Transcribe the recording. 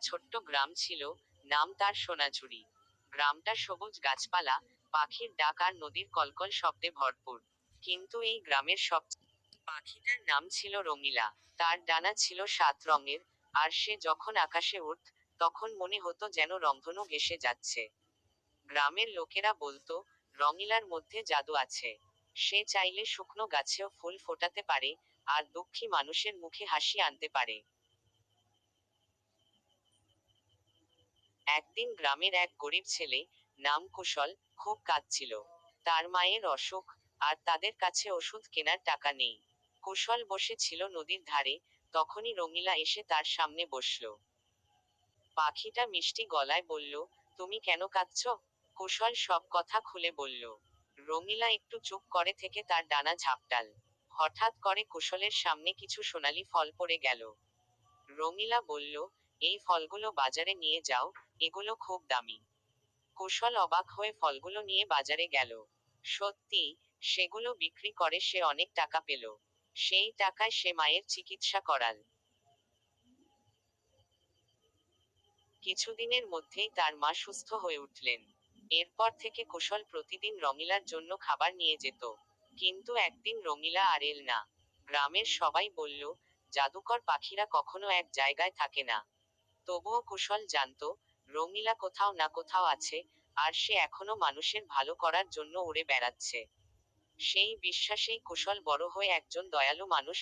ছোট্ট গ্রাম ছিল, নাম তার সোনাঝুরি। গ্রামটা সবুজ গাছপালা, পাখির ডাক আর নদীর কলকল শব্দে ভরপুর। কিন্তু এই গ্রামের সব পাখিটার নাম ছিল রঙিলা। তার ডানা ছিল 7 রঙের, আর সে যখন আকাশে উড়ত, তখন মনে হতো যেন রংধনু ভেসে যাচ্ছে। গ্রামের লোকেরা বলতো, রঙিলার মধ্যে জাদু আছে। সে চাইলে শুকনো গাছেও ফুল ফোটাতে পারে, আর দুঃখী মানুষের মুখে হাসি আনতে পারে। একদিন গ্রামের এক গরিব ছেলে, নাম কুশল, খুব কাঁদছিল। তার মায়ের অসুখ, আর তাদের কাছে ওষুধ কেনার টাকা নেই। কুশল বসে ছিল নদীর ধারে, তখনই রঙিলা এসে তার সামনে বসল। পাখিটা মিষ্টি গলায় বলল, তুমি কেন কাঁদছো? কুশল সব কথা খুলে বলল। রঙিলা একটু চুপ করে থেকে তার ডানা ঝাপটাল। হঠাৎ করে কুশলের সামনে কিছু সোনালী ফল পড়ে গেল। রঙিলা বলল, এই ফলগুলো বাজারে নিয়ে যাও, এগুলো খুব দামি। কুশল অবাক হয়ে ফলগুলো নিয়ে বাজারে গেল। সত্যি, সেগুলো বিক্রি করে সে অনেক টাকা পেল। সেই টাকায় সে মায়ের চিকিৎসা করাল। কিছুদিনের মধ্যেই তার মা সুস্থ হয়ে উঠলেন। এরপর থেকে কুশল প্রতিদিন রঙিলার জন্য খাবার নিয়ে যেত। কিন্তু একদিন রঙিলা আর এল না। গ্রামের সবাই বলল, জাদুকর পাখিরা কখনো এক জায়গায় থাকে না। তবুও কুশল জানতো, রঙিলা কোথাও না কোথাও আছে, আর সে এখনো মানুষের ভালো করার জন্য উড়ে বেড়াচ্ছে। সেই বিশ্বাসেই কুশল বড় হয়ে একজন দয়ালু মানুষ